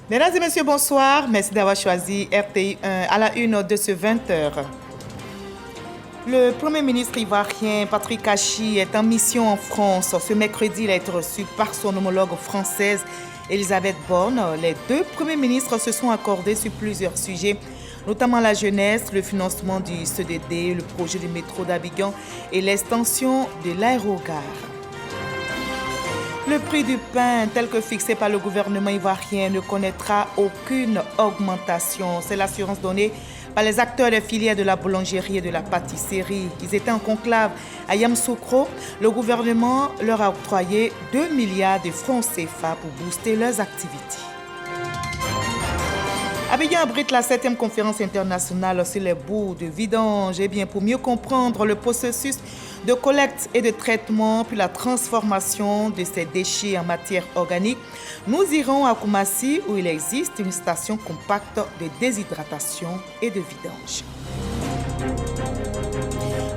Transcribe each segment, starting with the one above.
Mesdames et messieurs, bonsoir. Merci d'avoir choisi RTI 1 à la une de ce 20h. Le Premier ministre ivoirien Patrick Achi est en mission en France. Ce mercredi, il a été reçu par son homologue française Elisabeth Borne. Les deux premiers ministres se sont accordés sur plusieurs sujets, notamment la jeunesse, le financement du CDD, le projet du métro d'Abidjan et l'extension de l'aérogare. Le prix du pain, tel que fixé par le gouvernement ivoirien, ne connaîtra aucune augmentation. C'est l'assurance donnée par les acteurs des filières de la boulangerie et de la pâtisserie. Ils étaient en conclave à Yamoussoukro. Le gouvernement leur a octroyé 2 milliards de francs CFA pour booster leurs activités. Abidjan abrite la 7e conférence internationale sur les boues de vidange. Et bien, pour mieux comprendre le processus de collecte et de traitement puis la transformation de ces déchets en matière organique, nous irons à Koumassi où il existe une station compacte de déshydratation et de vidange.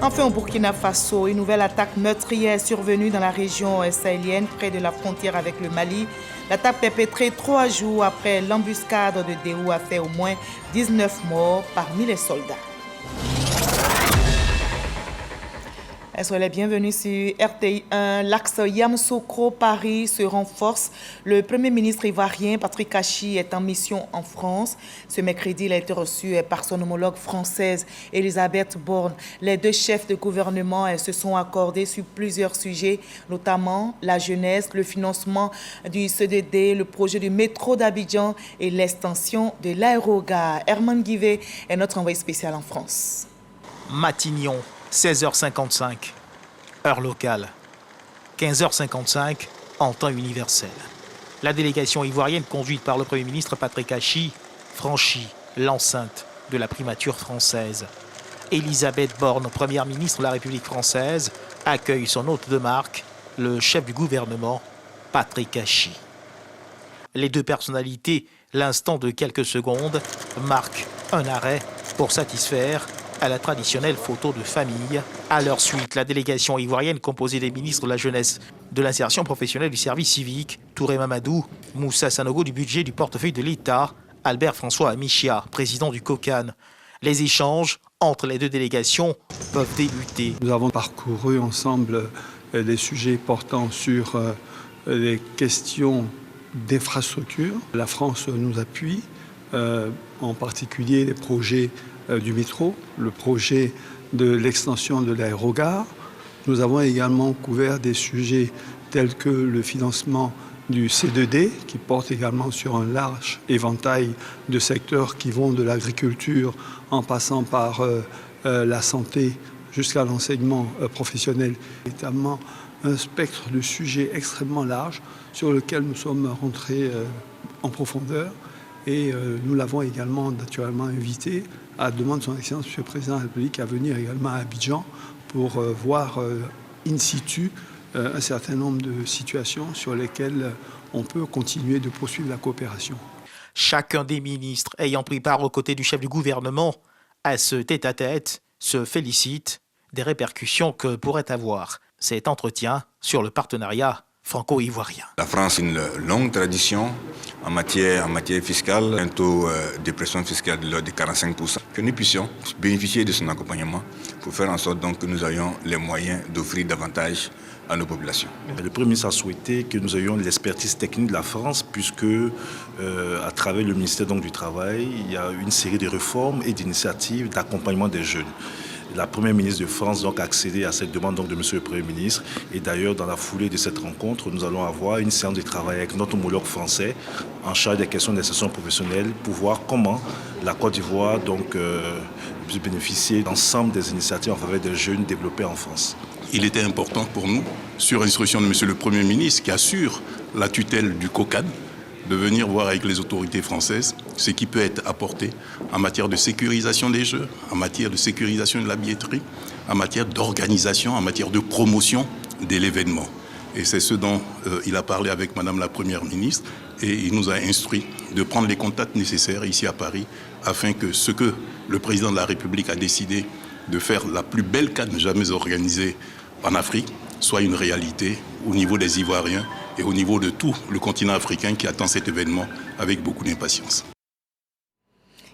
Enfin, au Burkina Faso, une nouvelle attaque meurtrière est survenue dans la région sahélienne près de la frontière avec le Mali. L'attaque perpétrée 3 jours après l'embuscade de Déhou a fait au moins 19 morts parmi les soldats. Soyez les bienvenus sur RTI 1. L'axe Yamoussoukro-Paris se renforce. Le Premier ministre ivoirien Patrick Achi est en mission en France. Ce mercredi, il a été reçu par son homologue française Elisabeth Borne. Les deux chefs de gouvernement se sont accordés sur plusieurs sujets, notamment la jeunesse, le financement du CDD, le projet du métro d'Abidjan et l'extension de l'aérogare. Herman Guivet est notre envoyé spécial en France. Matignon, 16h55, heure locale. 15h55, en temps universel. La délégation ivoirienne conduite par le Premier ministre Patrick Achi franchit l'enceinte de la primature française. Elisabeth Borne, Première ministre de la République française, accueille son hôte de marque, le chef du gouvernement, Patrick Achi. Les deux personnalités, l'instant de quelques secondes, marquent un arrêt pour satisfaire à la traditionnelle photo de famille. À leur suite, la délégation ivoirienne composée des ministres de la jeunesse, de l'insertion professionnelle, du service civique, Touré Mamadou, Moussa Sanogo du budget du portefeuille de l'État, Albert François Amichia, président du COCAN. Les échanges entre les deux délégations peuvent débuter. Nous avons parcouru ensemble des sujets portant sur les questions d'infrastructure. La France nous appuie, en particulier les projets du métro, le projet de l'extension de l'aérogare. Nous avons également couvert des sujets tels que le financement du C2D, qui porte également sur un large éventail de secteurs qui vont de l'agriculture en passant par la santé jusqu'à l'enseignement professionnel. Notamment un spectre de sujets extrêmement large sur lequel nous sommes rentrés en profondeur. Et nous l'avons également naturellement invité à la demande de son Excellence, M. le Président de la République, à venir également à Abidjan pour voir in situ un certain nombre de situations sur lesquelles on peut continuer de poursuivre la coopération. Chacun des ministres ayant pris part aux côtés du chef du gouvernement à ce tête-à-tête se félicite des répercussions que pourrait avoir cet entretien sur le partenariat franco-ivoirien. La France a une longue tradition en matière fiscale, un taux de pression fiscale de l'ordre de 45%. Que nous puissions bénéficier de son accompagnement pour faire en sorte donc que nous ayons les moyens d'offrir davantage à nos populations. Le Premier ministre a souhaité que nous ayons l'expertise technique de la France puisque à travers le ministère donc, du Travail, il y a une série de réformes et d'initiatives d'accompagnement des jeunes. La Première ministre de France donc, a accédé à cette demande donc, de M. le Premier ministre. Et d'ailleurs, dans la foulée de cette rencontre, nous allons avoir une séance de travail avec notre homologue français en charge des questions d'insertion professionnelle pour voir comment la Côte d'Ivoire donc, peut bénéficier d'ensemble des initiatives en faveur des jeunes développés en France. Il était important pour nous, sur instruction de M. le Premier ministre, qui assure la tutelle du COCAN, de venir voir avec les autorités françaises ce qui peut être apporté en matière de sécurisation des jeux, en matière de sécurisation de la billetterie, en matière d'organisation, en matière de promotion de l'événement. Et c'est ce dont il a parlé avec Madame la Première ministre et il nous a instruit de prendre les contacts nécessaires ici à Paris afin que ce que le Président de la République a décidé de faire la plus belle CAN jamais organisée en Afrique soit une réalité au niveau des Ivoiriens et au niveau de tout le continent africain qui attend cet événement avec beaucoup d'impatience.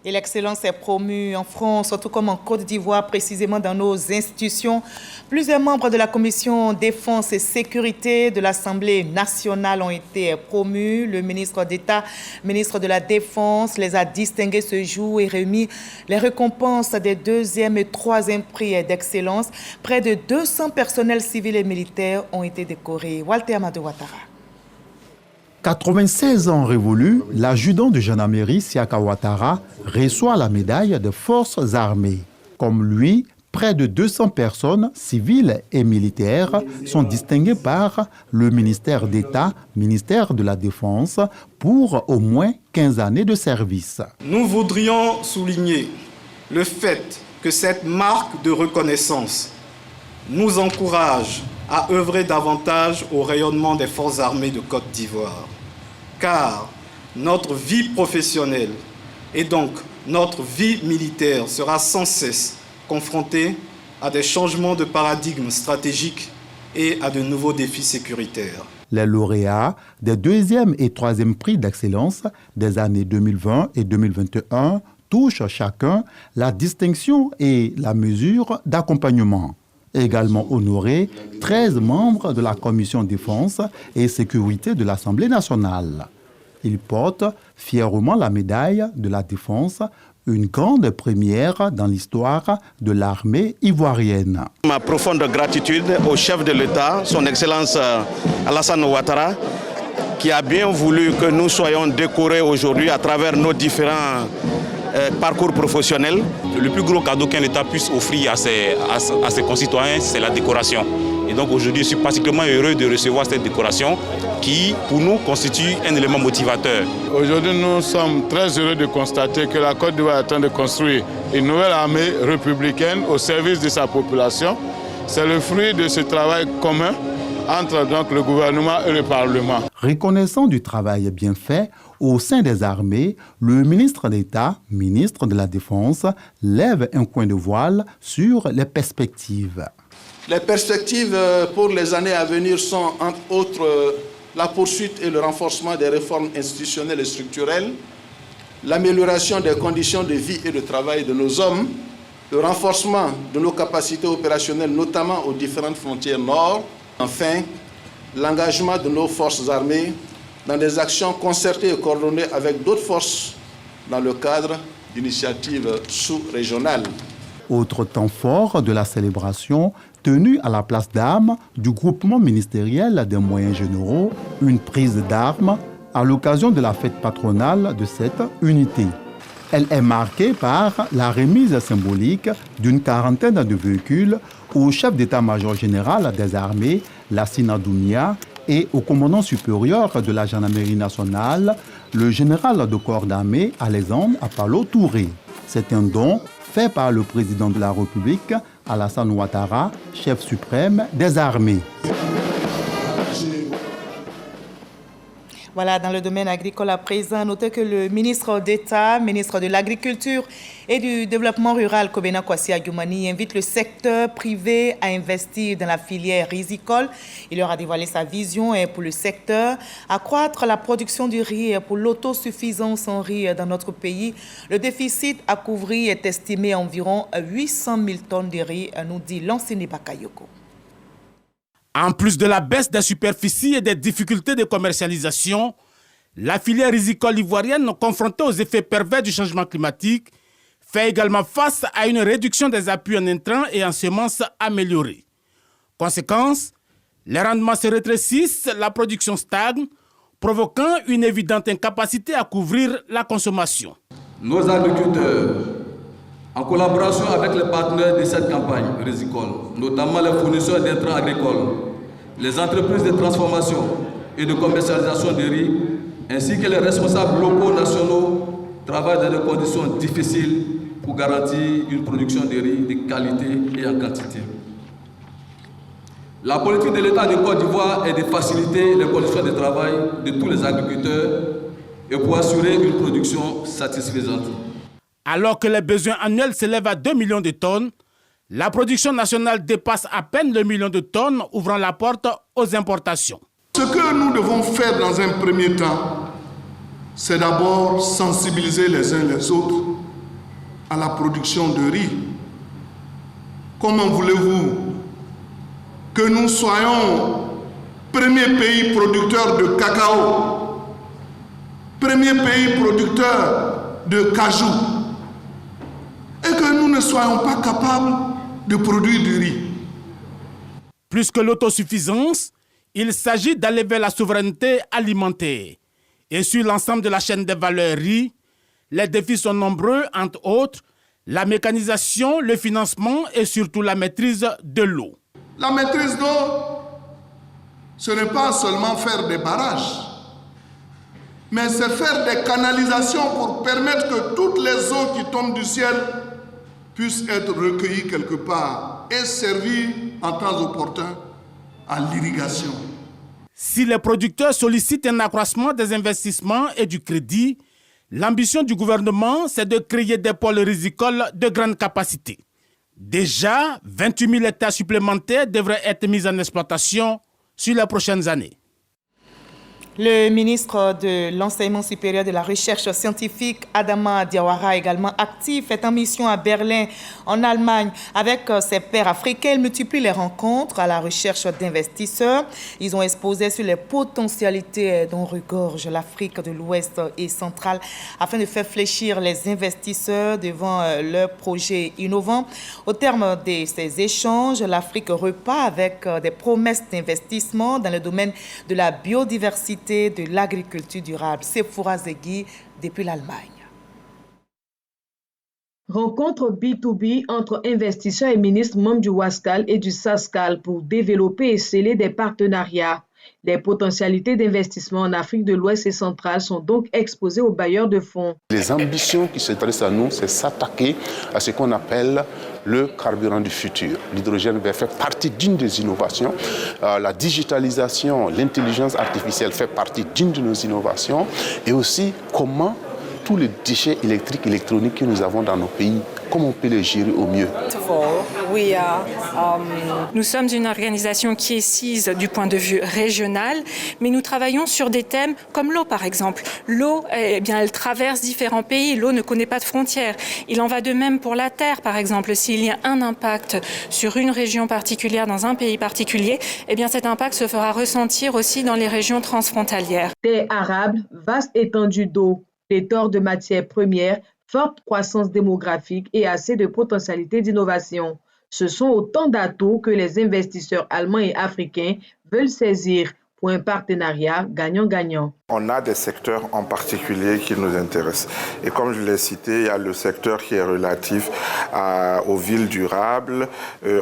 Et l'excellence est promue en France, tout comme en Côte d'Ivoire, précisément dans nos institutions. Plusieurs membres de la Commission Défense et Sécurité de l'Assemblée nationale ont été promus. Le ministre d'État, ministre de la Défense, les a distingués ce jour et remis les récompenses des 2e et 3e prix d'excellence. Près de 200 personnels civils et militaires ont été décorés. Walter Amadou Ouattara. 96 ans révolus, l'adjudant de gendarmerie Siaka Ouattara reçoit la médaille des forces armées. Comme lui, près de 200 personnes, civiles et militaires, sont distinguées par le ministère d'État, ministère de la Défense, pour au moins 15 années de service. Nous voudrions souligner le fait que cette marque de reconnaissance nous encourage à œuvrer davantage au rayonnement des forces armées de Côte d'Ivoire. Car notre vie professionnelle et donc notre vie militaire sera sans cesse confrontée à des changements de paradigme stratégique et à de nouveaux défis sécuritaires. Les lauréats des 2e et 3e prix d'excellence des années 2020 et 2021 touchent chacun la distinction et la mesure d'accompagnement. Également honorés 13 membres de la Commission Défense et Sécurité de l'Assemblée nationale. Ils portent fièrement la médaille de la Défense, une grande première dans l'histoire de l'armée ivoirienne. Ma profonde gratitude au chef de l'État, son Excellence Alassane Ouattara, qui a bien voulu que nous soyons décorés aujourd'hui à travers nos différents parcours professionnels. Le plus gros cadeau qu'un État puisse offrir à ses concitoyens, c'est la décoration. Et donc aujourd'hui, je suis particulièrement heureux de recevoir cette décoration qui, pour nous, constitue un élément motivateur. Aujourd'hui, nous sommes très heureux de constater que la Côte d'Ivoire est en train de construire une nouvelle armée républicaine au service de sa population. C'est le fruit de ce travail commun entre donc le gouvernement et le Parlement. Reconnaissant du travail bien fait au sein des armées, le ministre d'État, ministre de la Défense, lève un coin de voile sur les perspectives. Les perspectives pour les années à venir sont, entre autres, la poursuite et le renforcement des réformes institutionnelles et structurelles, l'amélioration des conditions de vie et de travail de nos hommes, le renforcement de nos capacités opérationnelles, notamment aux différentes frontières nord, enfin, l'engagement de nos forces armées dans des actions concertées et coordonnées avec d'autres forces dans le cadre d'initiatives sous-régionales. Autre temps fort de la célébration, tenue à la place d'armes du groupement ministériel des moyens généraux, une prise d'armes à l'occasion de la fête patronale de cette unité. Elle est marquée par la remise symbolique d'une quarantaine de véhicules au chef d'état-major général des armées, Lassina Dounia, et au commandant supérieur de la gendarmerie nationale, le général de corps d'armée Alexandre Apalo Touré. C'est un don fait par le président de la République, Alassane Ouattara, chef suprême des armées. Voilà, dans le domaine agricole à présent, notez que le ministre d'État, ministre de l'Agriculture et du Développement rural, Kobena Kwasi Adjoumani, invite le secteur privé à investir dans la filière risicole. Il leur a dévoilé sa vision pour le secteur, accroître la production du riz pour l'autosuffisance en riz dans notre pays. Le déficit à couvrir est estimé à environ 800 000 tonnes de riz, nous dit l'enseigne Bakayoko. En plus de la baisse des superficies et des difficultés de commercialisation, la filière risicole ivoirienne, confrontée aux effets pervers du changement climatique, fait également face à une réduction des appuis en intrants et en semences améliorées. Conséquence, les rendements se rétrécissent, la production stagne, provoquant une évidente incapacité à couvrir la consommation. Nos agriculteurs, en collaboration avec les partenaires de cette campagne risicole, notamment les fournisseurs d'intrants agricoles, les entreprises de transformation et de commercialisation de riz, ainsi que les responsables locaux nationaux, travaillent dans des conditions difficiles pour garantir une production de riz de qualité et en quantité. La politique de l'État de Côte d'Ivoire est de faciliter les conditions de travail de tous les agriculteurs et pour assurer une production satisfaisante. Alors que les besoins annuels s'élèvent à 2 millions de tonnes, la production nationale dépasse à peine le million de tonnes, ouvrant la porte aux importations. Ce que nous devons faire dans un premier temps, c'est d'abord sensibiliser les uns les autres à la production de riz. Comment voulez-vous que nous soyons premier pays producteur de cacao, premier pays producteur de cajou, et que nous ne soyons pas capables de produire du riz? Plus que l'autosuffisance, il s'agit d'aller vers la souveraineté alimentaire. Et sur l'ensemble de la chaîne des valeurs riz, les défis sont nombreux, entre autres, la mécanisation, le financement et surtout la maîtrise de l'eau. La maîtrise d'eau, ce n'est pas seulement faire des barrages, mais c'est faire des canalisations pour permettre que toutes les eaux qui tombent du ciel puissent être recueillies quelque part et servir en temps opportun à l'irrigation. Si les producteurs sollicitent un accroissement des investissements et du crédit, l'ambition du gouvernement, c'est de créer des pôles rizicoles de grande capacité. Déjà, 28 000 hectares supplémentaires devraient être mis en exploitation sur les prochaines années. Le ministre de l'Enseignement supérieur et de la Recherche scientifique, Adama Diawara, également actif, est en mission à Berlin, en Allemagne, avec ses pairs africains. Il multiplie les rencontres à la recherche d'investisseurs. Ils ont exposé sur les potentialités dont regorge l'Afrique de l'Ouest et centrale afin de faire fléchir les investisseurs devant leurs projets innovants. Au terme de ces échanges, l'Afrique repart avec des promesses d'investissement dans le domaine de la biodiversité, de l'agriculture durable. Sephora Zegui depuis l'Allemagne. Rencontre B2B entre investisseurs et ministres membres du WASCAL et du SASCAL pour développer et sceller des partenariats. Les potentialités d'investissement en Afrique de l'Ouest et centrale sont donc exposées aux bailleurs de fonds. Les ambitions qui s'adressent à nous, c'est s'attaquer à ce qu'on appelle le carburant du futur. L'hydrogène vert fait partie d'une des innovations. La digitalisation, l'intelligence artificielle fait partie d'une de nos innovations. Et aussi, comment tous les déchets électriques, électroniques que nous avons dans nos pays, comment on peut les gérer au mieux. Nous sommes une organisation qui est sise du point de vue régional, mais nous travaillons sur des thèmes comme l'eau, par exemple. L'eau, elle traverse différents pays, l'eau ne connaît pas de frontières. Il en va de même pour la terre, par exemple. S'il y a un impact sur une région particulière, dans un pays particulier, cet impact se fera ressentir aussi dans les régions transfrontalières. Terre arable, vaste étendue d'eau, pléthore de matières premières, forte croissance démographique et assez de potentialités d'innovation. Ce sont autant d'atouts que les investisseurs allemands et africains veulent saisir pour un partenariat gagnant-gagnant. On a des secteurs en particulier qui nous intéressent. Et comme je l'ai cité, il y a le secteur qui est relatif aux villes durables.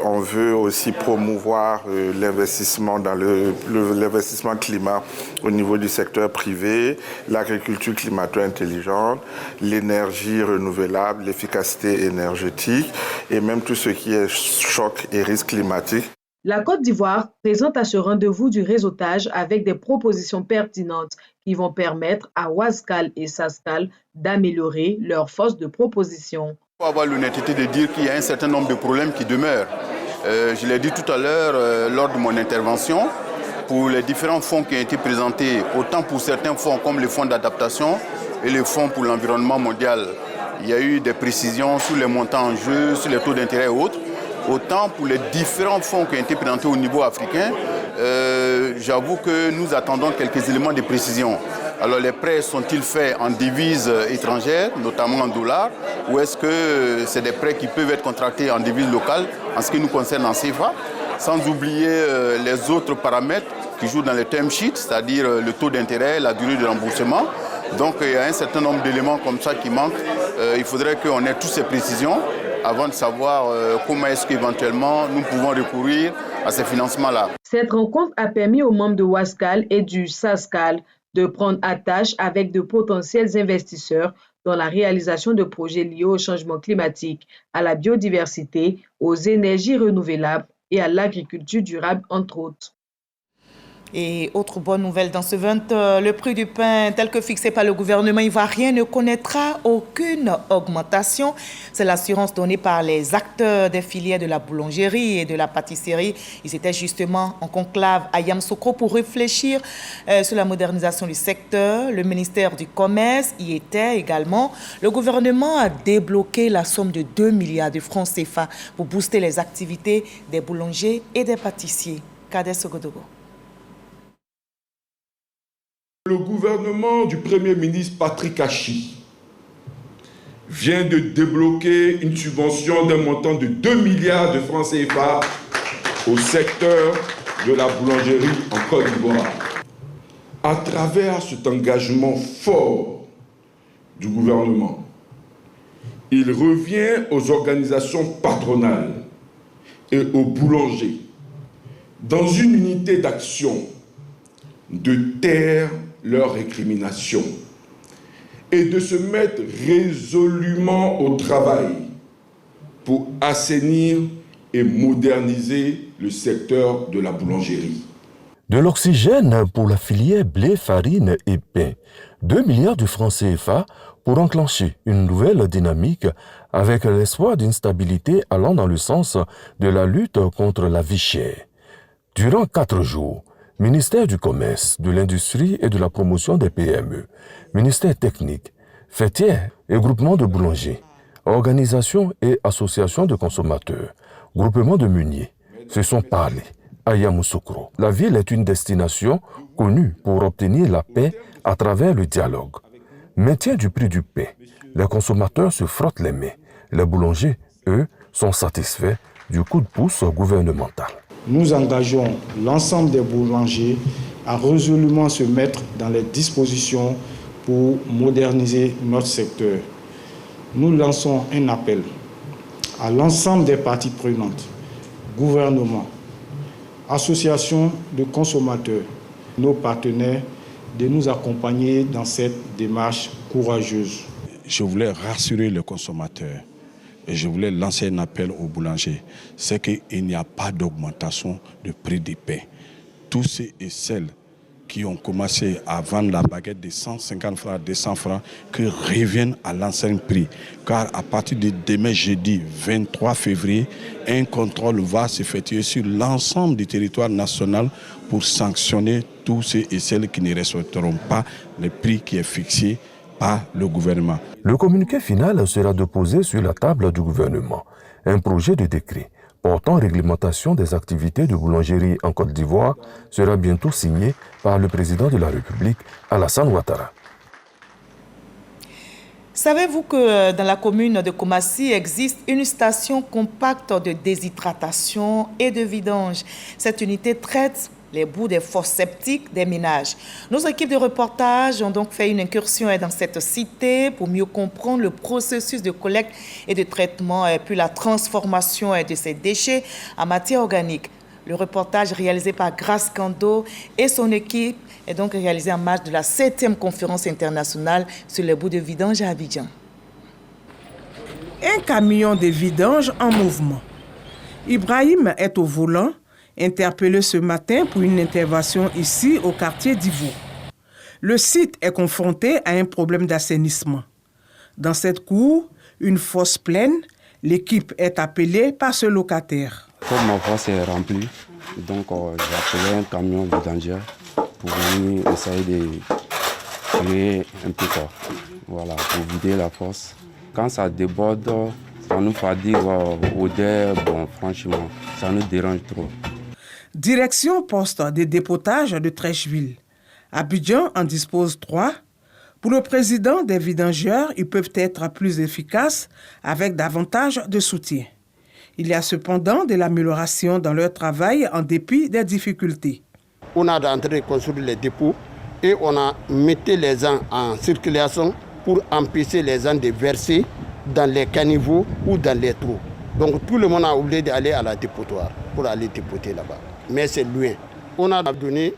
On veut aussi promouvoir l'investissement dans l'investissement climat au niveau du secteur privé, l'agriculture climato-intelligente, l'énergie renouvelable, l'efficacité énergétique et même tout ce qui est choc et risque climatique. La Côte d'Ivoire présente à ce rendez-vous du réseautage avec des propositions pertinentes qui vont permettre à WASCAL et SASCAL d'améliorer leur force de proposition. Il faut avoir l'honnêteté de dire qu'il y a un certain nombre de problèmes qui demeurent. Je l'ai dit tout à l'heure lors de mon intervention, pour les différents fonds qui ont été présentés, autant pour certains fonds comme les fonds d'adaptation et les fonds pour l'environnement mondial, il y a eu des précisions sur les montants en jeu, sur les taux d'intérêt et autres. Autant pour les différents fonds qui ont été présentés au niveau africain, j'avoue que nous attendons quelques éléments de précision. Alors les prêts sont-ils faits en devises étrangères, notamment en dollars, ou est-ce que c'est des prêts qui peuvent être contractés en devises locales, en ce qui nous concerne en CFA, sans oublier les autres paramètres qui jouent dans les term sheets, c'est-à-dire le taux d'intérêt, la durée de remboursement. Donc il y a un certain nombre d'éléments comme ça qui manquent. Il faudrait qu'on ait toutes ces précisions avant de savoir comment est-ce qu'éventuellement nous pouvons recourir à ces financements-là. Cette rencontre a permis aux membres de WASCAL et du SASCAL de prendre attache avec de potentiels investisseurs dans la réalisation de projets liés au changement climatique, à la biodiversité, aux énergies renouvelables et à l'agriculture durable, entre autres. Et autre bonne nouvelle dans ce 20, le prix du pain tel que fixé par le gouvernement ivoirien ne connaîtra aucune augmentation. C'est l'assurance donnée par les acteurs des filières de la boulangerie et de la pâtisserie. Ils étaient justement en conclave à Yamoussoukro pour réfléchir sur la modernisation du secteur. Le ministère du Commerce y était également. Le gouvernement a débloqué la somme de 2 milliards de francs CFA pour booster les activités des boulangers et des pâtissiers. Kader Sogodogo. Le gouvernement du Premier ministre Patrick Kachi vient de débloquer une subvention d'un montant de 2 milliards de francs CFA au secteur de la boulangerie en Côte d'Ivoire. À travers cet engagement fort du gouvernement, il revient aux organisations patronales et aux boulangers, dans une unité d'action, de taire leurs récriminations et de se mettre résolument au travail pour assainir et moderniser le secteur de la boulangerie. De l'oxygène pour la filière blé, farine et pain. 2 milliards de francs CFA pour enclencher une nouvelle dynamique avec l'espoir d'une stabilité allant dans le sens de la lutte contre la vie chère. Durant 4 jours, ministère du Commerce, de l'Industrie et de la Promotion des PME, ministère technique, fêtière et groupement de boulangers, organisations et associations de consommateurs, groupements de meuniers se sont parlé à Yamoussoukro. La ville est une destination connue pour obtenir la paix à travers le dialogue. Maintien du prix du pain. Les consommateurs se frottent les mains. Les boulangers, eux, sont satisfaits du coup de pouce gouvernemental. Nous engageons l'ensemble des boulangers à résolument se mettre dans les dispositions pour moderniser notre secteur. Nous lançons un appel à l'ensemble des parties prenantes, gouvernement, associations de consommateurs, nos partenaires, de nous accompagner dans cette démarche courageuse. Je voulais rassurer le consommateur et je voulais lancer un appel aux boulangers. C'est qu'il n'y a pas d'augmentation de prix des pains. Tous ceux et celles qui ont commencé à vendre la baguette de 150 francs à 200 francs, que reviennent à l'ancien prix. Car à partir de demain jeudi 23 février, un contrôle va s'effectuer sur l'ensemble du territoire national pour sanctionner tous ceux et celles qui ne respecteront pas le prix qui est fixé par le gouvernement. Le communiqué final sera déposé sur la table du gouvernement. Un projet de décret portant réglementation des activités de boulangerie en Côte d'Ivoire sera bientôt signé par le président de la République, Alassane Ouattara. Savez-vous que dans la commune de Koumassi existe une station compacte de déshydratation et de vidange? Cette unité traite les bouts des fosses septiques des ménages. Nos équipes de reportage ont donc fait une incursion dans cette cité pour mieux comprendre le processus de collecte et de traitement et puis la transformation de ces déchets en matière organique. Le reportage réalisé par Grace Kando et son équipe est donc réalisé en marge de la 7e conférence internationale sur les bouts de vidange à Abidjan. Un camion de vidange en mouvement. Ibrahim est au volant, interpellé ce matin pour une intervention ici au quartier d'Ivo. Le site est confronté à un problème d'assainissement. Dans cette cour, une fosse pleine, l'équipe est appelée par ce locataire. Comme ma fosse est remplie, donc j'ai appelé un camion vidange pour venir essayer de créer un peu quoi. Voilà, pour vider la fosse. Quand ça déborde, ça nous fatigue odeur, bon franchement, ça nous dérange trop. Direction poste de dépotage de Trècheville. Abidjan en dispose 3. Pour le président des vidangeurs, ils peuvent être plus efficaces avec davantage de soutien. Il y a cependant de l'amélioration dans leur travail en dépit des difficultés. On a en train de construire les dépôts et on a mis les gens en circulation pour empêcher les gens de verser dans les caniveaux ou dans les trous. Donc tout le monde a oublié d'aller à la dépotoir pour aller dépoter là-bas. Mais c'est loin. On a donné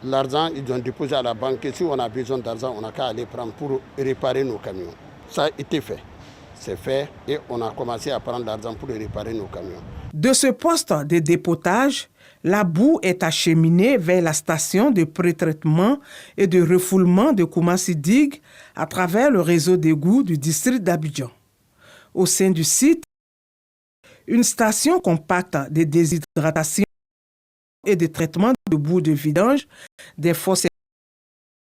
l'argent, ils ont déposé à la banque. Et si on a besoin d'argent, on n'a qu'à aller prendre pour réparer nos camions. Ça a été fait. C'est fait et on a commencé à prendre l'argent pour réparer nos camions. De ce poste de dépotage, la boue est acheminée vers la station de pré-traitement et de refoulement de Koumassi-Dig à travers le réseau d'égouts du district d'Abidjan. Au sein du site, une station compacte de déshydratation et de traitement de boue de vidange des fosses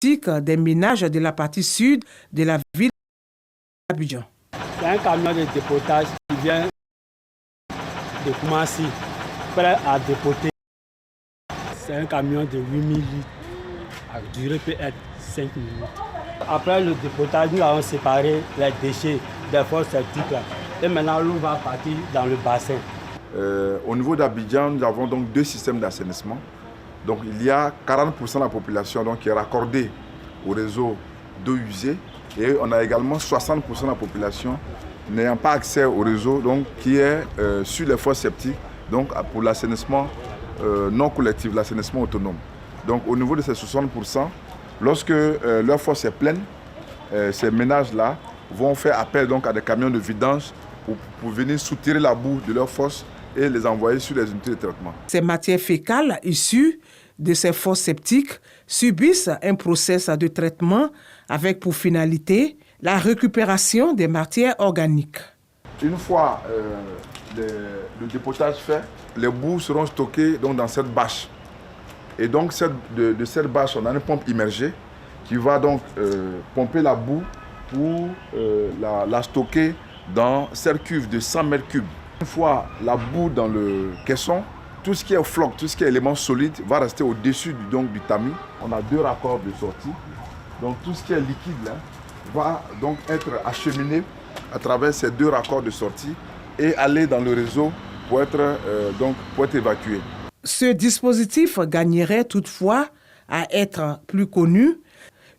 septiques des ménages de la partie sud de la ville d'Abidjan. C'est un camion de dépotage qui vient de Koumassi, prêt à dépoter. C'est un camion de 8000 litres. La durée peut être 5 minutes. Après le dépotage, nous avons séparé les déchets des fosses septiques. Et maintenant, l'eau va partir dans le bassin. Au niveau d'Abidjan, nous avons donc 2 systèmes d'assainissement. Donc il y a 40% de la population donc, qui est raccordée au réseau d'eau usée. Et on a également 60% de la population n'ayant pas accès au réseau, donc qui est sur les fosses septiques, donc pour l'assainissement non collectif, l'assainissement autonome. Donc au niveau de ces 60%, lorsque leur fosse est pleine, ces ménages-là vont faire appel donc à des camions de vidange pour venir soutirer la boue de leur fosse et les envoyer sur les unités de traitement. Ces matières fécales issues de ces fosses septiques subissent un processus de traitement avec pour finalité la récupération des matières organiques. Une fois le dépotage fait, les boues seront stockées donc, dans cette bâche. Et donc de cette bâche, on a une pompe immergée qui va donc pomper la boue pour la stocker dans cette cuve de 100 mètres cubes. Une fois la boue dans le caisson, tout ce qui est floc, tout ce qui est élément solide va rester au-dessus du tamis. On a 2 raccords de sortie. Donc tout ce qui est liquide là, va donc être acheminé à travers ces 2 raccords de sortie et aller dans le réseau pour être évacué. Ce dispositif gagnerait toutefois à être plus connu.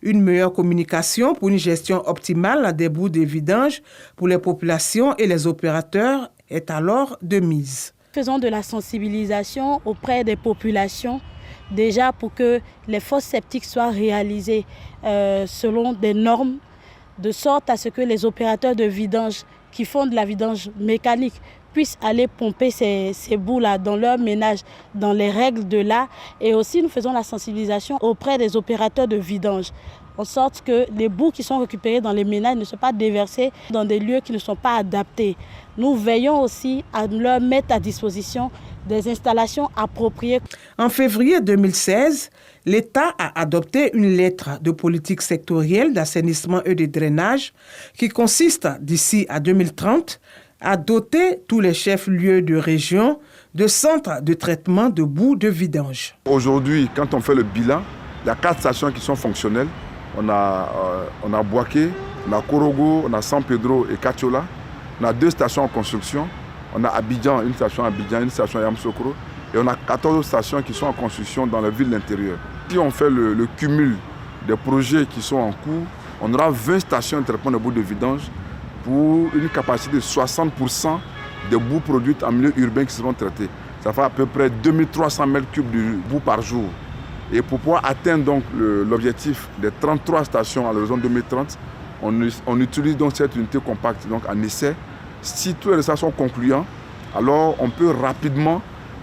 Une meilleure communication pour une gestion optimale des boues de vidange pour les populations et les opérateurs est alors de mise. Faisons de la sensibilisation auprès des populations, déjà pour que les fosses septiques soient réalisées selon des normes, de sorte à ce que les opérateurs de vidange qui font de la vidange mécanique puissent aller pomper ces boues-là dans leur ménage, dans les règles de l'art. Et aussi, nous faisons la sensibilisation auprès des opérateurs de vidange, en sorte que les boues qui sont récupérées dans les ménages ne soient pas déversées dans des lieux qui ne sont pas adaptés. Nous veillons aussi à leur mettre à disposition des installations appropriées. En février 2016, l'État a adopté une lettre de politique sectorielle d'assainissement et de drainage qui consiste, d'ici à 2030, à doter tous les chefs-lieux de région de centres de traitement de boue de vidange. Aujourd'hui, quand on fait le bilan, il y a 4 stations qui sont fonctionnelles. On a Bouaké, on a Korogo, on a San Pedro et Katiola. On a 2 stations en construction. On a Abidjan, une station à Abidjan, une station à Yamoussoukro. Et on a 14 stations qui sont en construction dans les villes de l'intérieur. Si on fait le cumul des projets qui sont en cours, on aura 20 stations de traitement de boue de vidange pour une capacité de 60% de boue produite en milieu urbain qui seront traitées. Ça fait à peu près 2300 mètres cubes de boue par jour. Et pour pouvoir atteindre donc l'objectif des 33 stations à l'horizon 2030, on utilise donc cette unité compacte donc en essai. Si tous les résultats sont concluants, alors on peut rapidement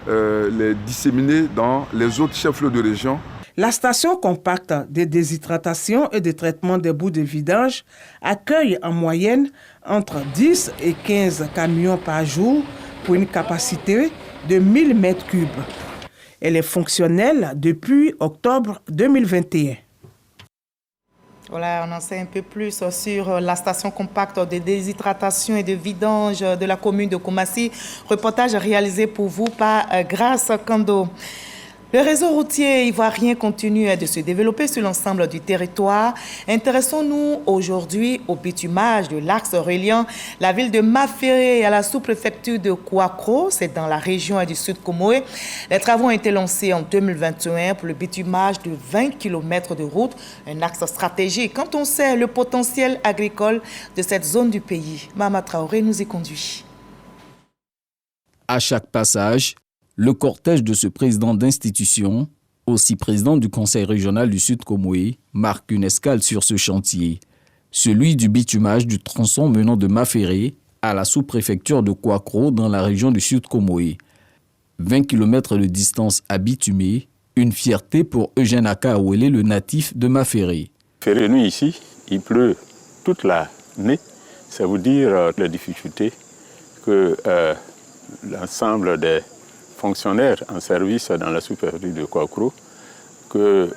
les disséminer dans les autres chefs-lieux de région. La station compacte de déshydratation et de traitement des boues de vidange accueille en moyenne entre 10 et 15 camions par jour pour une capacité de 1000 mètres cubes. Elle est fonctionnelle depuis octobre 2021. Voilà, on en sait un peu plus sur la station compacte de déshydratation et de vidange de la commune de Koumassi. Reportage réalisé pour vous par Grace Kando. Le réseau routier ivoirien continue de se développer sur l'ensemble du territoire. Intéressons-nous aujourd'hui au bitumage de l'axe reliant la ville de Maféré à la sous-préfecture de Kouakro, c'est dans la région du Sud Comoé. Les travaux ont été lancés en 2021 pour le bitumage de 20 km de route, un axe stratégique quand on sait le potentiel agricole de cette zone du pays. Mama Traoré nous y conduit. À chaque passage, le cortège de ce président d'institution, aussi président du conseil régional du Sud Comoé, marque une escale sur ce chantier, celui du bitumage du tronçon menant de Maféré à la sous-préfecture de Kouakro dans la région du Sud Comoé. 20 km de distance à bitumé, une fierté pour Eugène Akaouélé, le natif de Maféré. Nous ici, il pleut toute l'année. Ça veut dire les difficultés que l'ensemble des fonctionnaires en service dans la sous-préfecture de Kouakro, que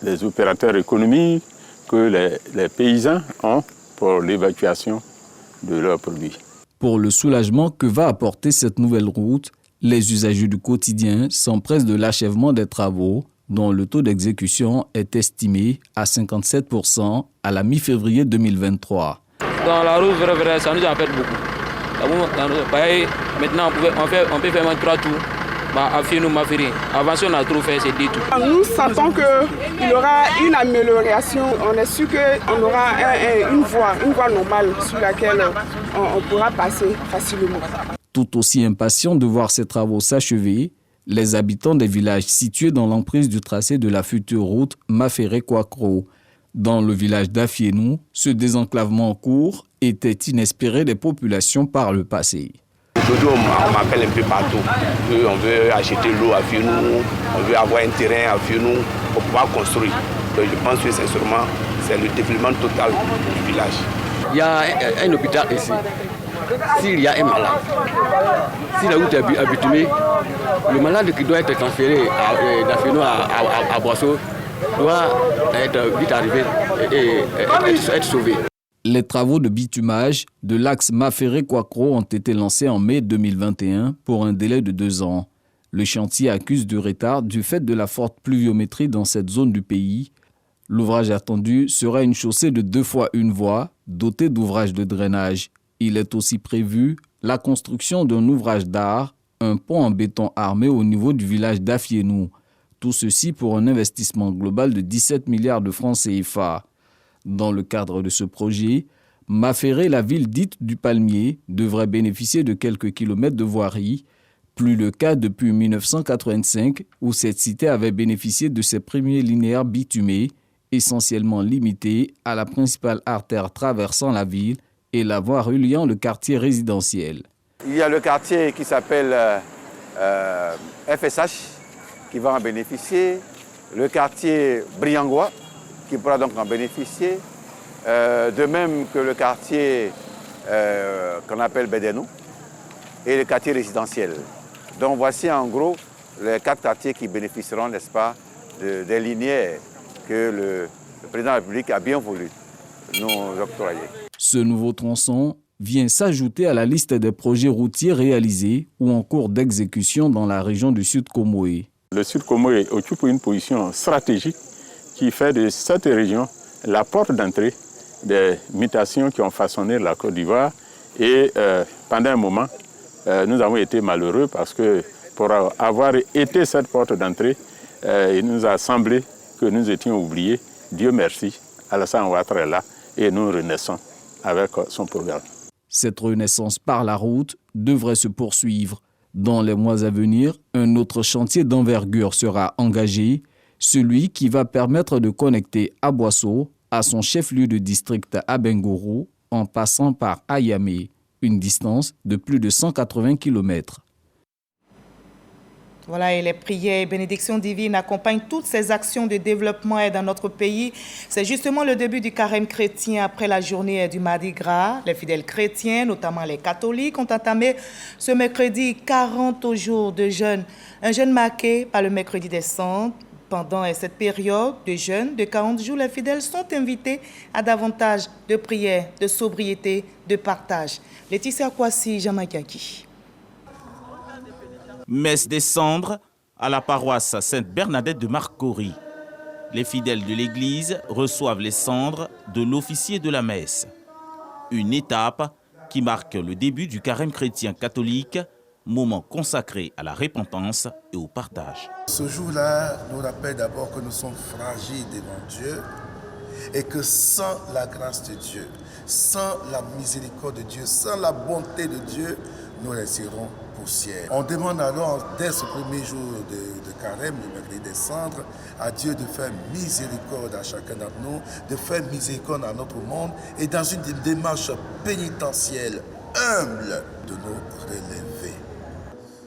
les opérateurs économiques, que les paysans ont pour l'évacuation de leurs produits. Pour le soulagement que va apporter cette nouvelle route, les usagers du quotidien s'empressent de l'achèvement des travaux, dont le taux d'exécution est estimé à 57% à la mi-février 2023. Dans la route, ça nous en fait beaucoup. Maintenant, on peut faire même 3 tours. Avant, si on a trop fait, c'est 10 tours. Nous sentons qu'il y aura une amélioration. On est sûr qu'on aura une voie normale sur laquelle on pourra passer facilement. Tout aussi impatients de voir ces travaux s'achever, les habitants des villages situés dans l'emprise du tracé de la future route Maféré-Kouakro. Dans le village d'Afienou, ce désenclavement en cours était inespéré des populations par le passé. Aujourd'hui, on m'appelle un peu partout. On veut acheter l'eau à Afienou, on veut avoir un terrain à Afienou pour pouvoir construire. Donc je pense que sincèrement, c'est le développement total du village. Il y a un hôpital ici. S'il y a un malade, si la route est habitumée, le malade qui doit être transféré d'Afienou à Boisseau doit être vite arrivé et être sauvé. Les travaux de bitumage de l'axe Maféré-Kouakro ont été lancés en mai 2021 pour un délai de 2 ans. Le chantier accuse du retard du fait de la forte pluviométrie dans cette zone du pays. L'ouvrage attendu sera une chaussée de 2 fois 1 voie, dotée d'ouvrages de drainage. Il est aussi prévu la construction d'un ouvrage d'art, un pont en béton armé au niveau du village d'Afienou. Tout ceci pour un investissement global de 17 milliards de francs CFA. Dans le cadre de ce projet, Maféré, la ville dite du Palmier, devrait bénéficier de quelques kilomètres de voirie, plus le cas depuis 1985 où cette cité avait bénéficié de ses premiers linéaires bitumés, essentiellement limités à la principale artère traversant la ville et la voie reliant le quartier résidentiel. Il y a le quartier qui s'appelle FSH qui va en bénéficier, le quartier Briangois qui pourra donc en bénéficier, de même que le quartier qu'on appelle Bédénou et le quartier résidentiel. Donc voici en gros les 4 quartiers qui bénéficieront, n'est-ce pas, des linéaires que le président de la République a bien voulu nous octroyer. Ce nouveau tronçon vient s'ajouter à la liste des projets routiers réalisés ou en cours d'exécution dans la région du Sud Comoé. Le Sud Comoé occupe une position stratégique qui fait de cette région la porte d'entrée des mutations qui ont façonné la Côte d'Ivoire. Et pendant un moment, nous avons été malheureux parce que pour avoir été cette porte d'entrée, il nous a semblé que nous étions oubliés. Dieu merci, Alassane Ouattara est là et nous renaissons avec son programme. Cette renaissance par la route devrait se poursuivre. Dans les mois à venir, un autre chantier d'envergure sera engagé, celui qui va permettre de connecter Aboisseau à son chef-lieu de district à Bengourou en passant par Ayamé, une distance de plus de 180 km. Voilà, et les prières et bénédictions divines accompagnent toutes ces actions de développement dans notre pays. C'est justement le début du carême chrétien après la journée du Mardi Gras. Les fidèles chrétiens, notamment les catholiques, ont entamé ce mercredi 40 jours de jeûne. Un jeûne marqué par le mercredi des Cendres. Pendant cette période de jeûne de 40 jours, les fidèles sont invités à davantage de prières, de sobriété, de partage. Laetitia Kwasi, Jamakaki. Messe des cendres à la paroisse Sainte-Bernadette de Marcory. Les fidèles de l'église reçoivent les cendres de l'officier de la messe. Une étape qui marque le début du carême chrétien catholique, moment consacré à la repentance et au partage. Ce jour-là nous rappelle d'abord que nous sommes fragiles devant Dieu et que sans la grâce de Dieu, sans la miséricorde de Dieu, sans la bonté de Dieu, nous resterons pour poussière. On demande alors, dès ce premier jour de carême, le mercredi des cendres, à Dieu de faire miséricorde à chacun d'entre nous, de faire miséricorde à notre monde et dans une démarche pénitentielle humble de nous relever.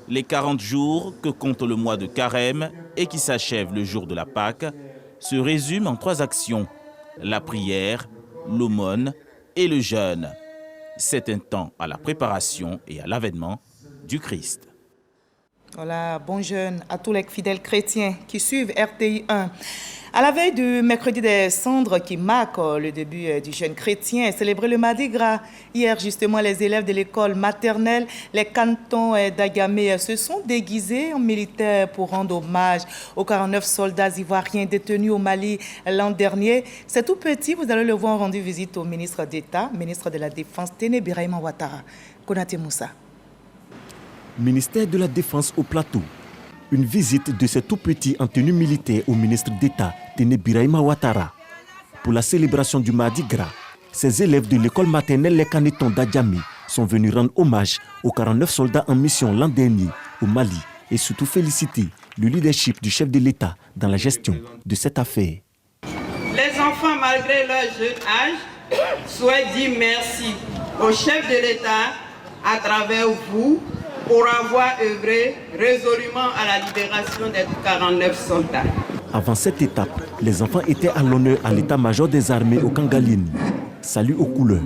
Les 40 jours que compte le mois de carême et qui s'achève le jour de la Pâque se résument en 3 actions, la prière, l'aumône et le jeûne. C'est un temps à la préparation et à l'avènement du Christ. Voilà, bon jeûne à tous les fidèles chrétiens qui suivent RTI 1. À la veille du mercredi des cendres qui marque le début du jeûne chrétien, célébré le Mardi Gras. Hier, justement, les élèves de l'école maternelle, les cantons d'Agamé, se sont déguisés en militaires pour rendre hommage aux 49 soldats ivoiriens détenus au Mali l'an dernier. C'est tout petit, vous allez le voir, en rendu visite au ministre d'État, ministre de la Défense, Téné Birahima Ouattara. Konaté Moussa. Ministère de la Défense au Plateau. Une visite de ces tout-petits en tenue militaire au ministre d'État, Téné Birahima Ouattara. Pour la célébration du Mardi Gras, ces élèves de l'école maternelle Les Canetons d'Adjamé sont venus rendre hommage aux 49 soldats en mission l'an dernier au Mali et surtout féliciter le leadership du chef de l'État dans la gestion de cette affaire. Les enfants, malgré leur jeune âge, souhaitent dire merci au chef de l'État à travers vous pour avoir œuvré résolument à la libération des 49 soldats. Avant cette étape, les enfants étaient à l'honneur à l'état-major des armées au Kangaline. Salut aux couleurs.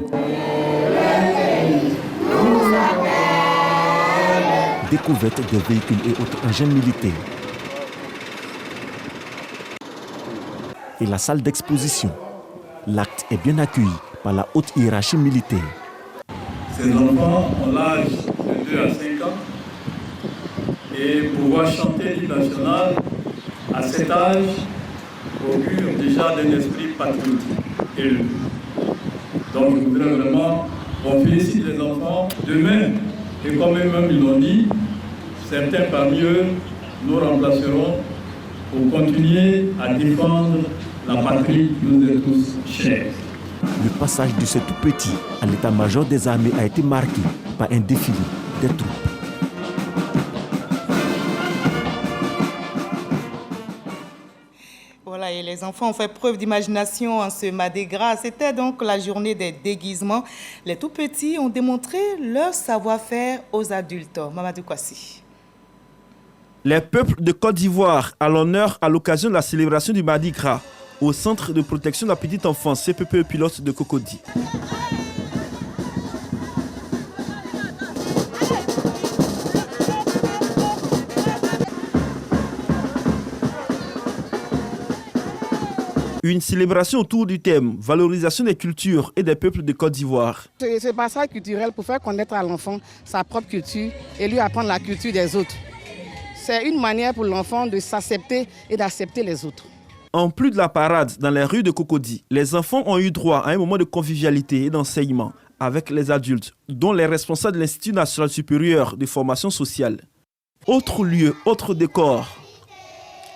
Découverte des véhicules et autres engins militaires. Et la salle d'exposition. L'acte est bien accueilli par la haute hiérarchie militaire. Ces enfants ont l'âge de 2 à 5 ans et pouvoir chanter l'hymne national à cet âge augure déjà d'un esprit patriotique élevé. Donc je voudrais vraiment qu'on félicite les enfants demain et comme eux-mêmes ils l'ont dit, certains parmi eux nous remplaceront pour continuer à défendre la patrie qui nous est tous chère. Le passage de ce tout petit à l'état-major des armées a été marqué par un défilé des troupes. Voilà, et les enfants ont fait preuve d'imagination en ce Mardi Gras. C'était donc la journée des déguisements. Les tout petits ont démontré leur savoir-faire aux adultes. Mamadou Kwasi. Les peuples de Côte d'Ivoire à l'honneur à l'occasion de la célébration du Mardi Gras au Centre de protection de la petite enfance CPPE pilote de Cocody. Une célébration autour du thème « Valorisation des cultures et des peuples de Côte d'Ivoire ». C'est un passage culturel pour faire connaître à l'enfant sa propre culture et lui apprendre la culture des autres. C'est une manière pour l'enfant de s'accepter et d'accepter les autres. En plus de la parade dans les rues de Cocody, les enfants ont eu droit à un moment de convivialité et d'enseignement avec les adultes, dont les responsables de l'Institut national supérieur de formation sociale. Autre lieu, autre décor,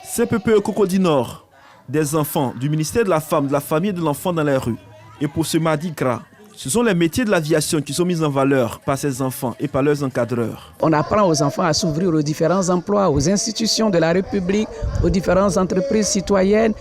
CPPE Cocody Nord, des enfants du ministère de la Femme, de la Famille et de l'Enfant dans les rues. Et pour ce Mardi Gras, ce sont les métiers de l'aviation qui sont mis en valeur par ces enfants et par leurs encadreurs. On apprend aux enfants à s'ouvrir aux différents emplois, aux institutions de la République, aux différentes entreprises citoyennes.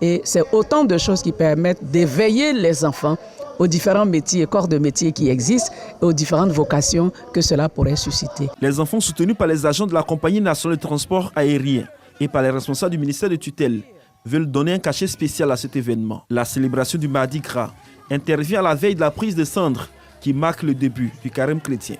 Et c'est autant de choses qui permettent d'éveiller les enfants aux différents métiers et corps de métiers qui existent et aux différentes vocations que cela pourrait susciter. Les enfants soutenus par les agents de la Compagnie nationale de transport aérien et par les responsables du ministère de tutelle veulent donner un cachet spécial à cet événement. La célébration du Mardi Gras intervient à la veille de la prise de cendres qui marque le début du carême chrétien.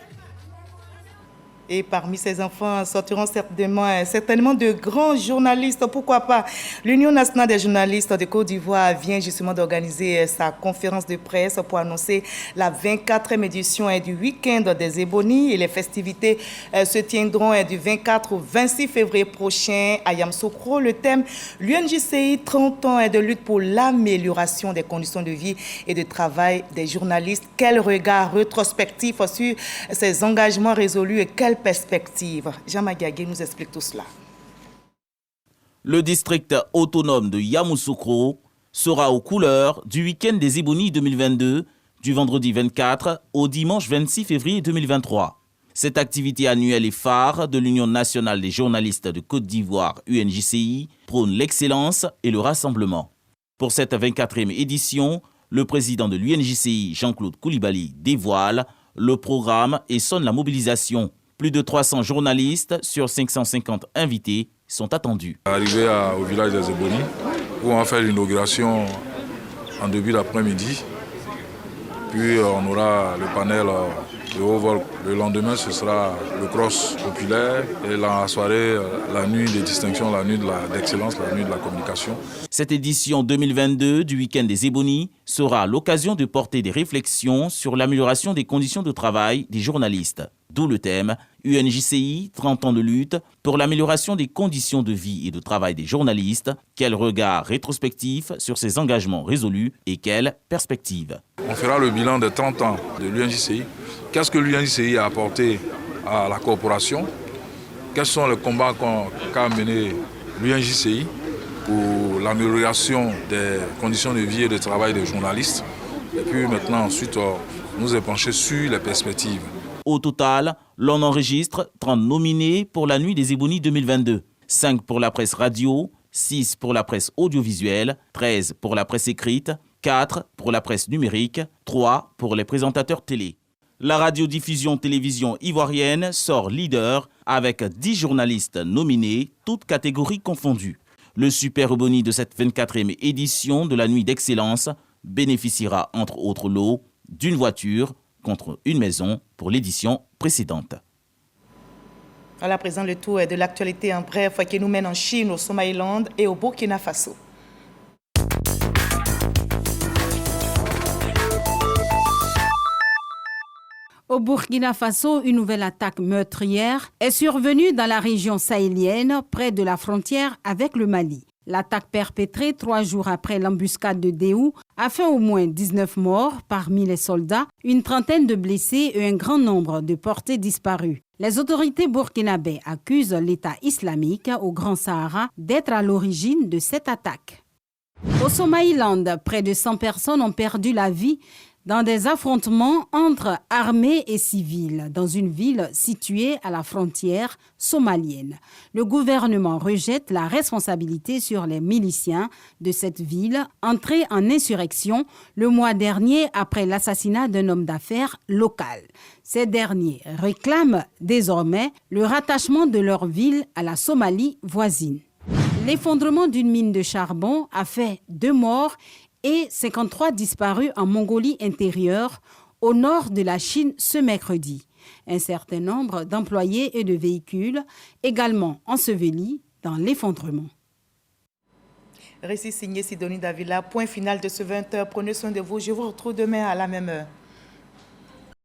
Et parmi ces enfants sortiront certainement de grands journalistes, pourquoi pas. L'Union nationale des journalistes de Côte d'Ivoire vient justement d'organiser sa conférence de presse pour annoncer la 24e édition du week-end des Ébonies. Et les festivités se tiendront du 24 au 26 février prochain à Yamoussoukro. Le thème, l'UNJCI, 30 ans de lutte pour l'amélioration des conditions de vie et de travail des journalistes. Quel regard rétrospectif sur ces engagements résolus et quelle perspective. Jean Magagé nous explique tout cela. Le district autonome de Yamoussoukro sera aux couleurs du week-end des Ébonies 2022, du vendredi 24 au dimanche 26 février 2023. Cette activité annuelle et phare de l'Union nationale des journalistes de Côte d'Ivoire, UNJCI, prône l'excellence et le rassemblement. Pour cette 24e édition, le président de l'UNJCI, Jean-Claude Koulibaly, dévoile le programme et sonne la mobilisation. Plus de 300 journalistes sur 550 invités sont attendus. Arrivé au village des Ebonies, où on va faire l'inauguration en début d'après-midi. Puis on aura le panel de haut vol. Le lendemain, ce sera le cross populaire. Et la soirée, la nuit des distinctions, la nuit de l'excellence, la nuit de la communication. Cette édition 2022 du Week-end des Ebonies sera l'occasion de porter des réflexions sur l'amélioration des conditions de travail des journalistes. D'où le thème UNJCI, 30 ans de lutte pour l'amélioration des conditions de vie et de travail des journalistes. Quel regard rétrospectif sur ces engagements résolus et quelles perspectives? On fera le bilan des 30 ans de l'UNJCI. Qu'est-ce que l'UNJCI a apporté à la corporation? Quels sont les combats qu'a mené l'UNJCI pour l'amélioration des conditions de vie et de travail des journalistes? Et puis maintenant, ensuite, nous épancher sur les perspectives. Au total, l'on enregistre 30 nominés pour la Nuit des Ebonies 2022. 5 pour la presse radio, 6 pour la presse audiovisuelle, 13 pour la presse écrite, 4 pour la presse numérique, 3 pour les présentateurs télé. La radiodiffusion télévision ivoirienne sort leader avec 10 journalistes nominés, toutes catégories confondues. Le Super Ebony de cette 24e édition de la Nuit d'Excellence bénéficiera entre autres lots d'une voiture contre une maison pour l'édition précédente. À présent, le tour de l'actualité en bref qui nous mène en Chine, au Somaliland et au Burkina Faso. Au Burkina Faso, une nouvelle attaque meurtrière est survenue dans la région sahélienne, près de la frontière avec le Mali. L'attaque perpétrée 3 jours après l'embuscade de Déhou a fait au moins 19 morts parmi les soldats, une trentaine de blessés et un grand nombre de portés disparus. Les autorités burkinabées accusent l'État islamique au Grand Sahara d'être à l'origine de cette attaque. Au Somaliland, près de 100 personnes ont perdu la vie dans des affrontements entre armées et civils dans une ville située à la frontière somalienne. Le gouvernement rejette la responsabilité sur les miliciens de cette ville entrés en insurrection le mois dernier après l'assassinat d'un homme d'affaires local. Ces derniers réclament désormais le rattachement de leur ville à la Somalie voisine. L'effondrement d'une mine de charbon a fait 2 morts et 53 disparus en Mongolie intérieure, au nord de la Chine ce mercredi. Un certain nombre d'employés et de véhicules également ensevelis dans l'effondrement. Récit signé Sidonie Davila. Point final de ce 20h. Prenez soin de vous. Je vous retrouve demain à la même heure.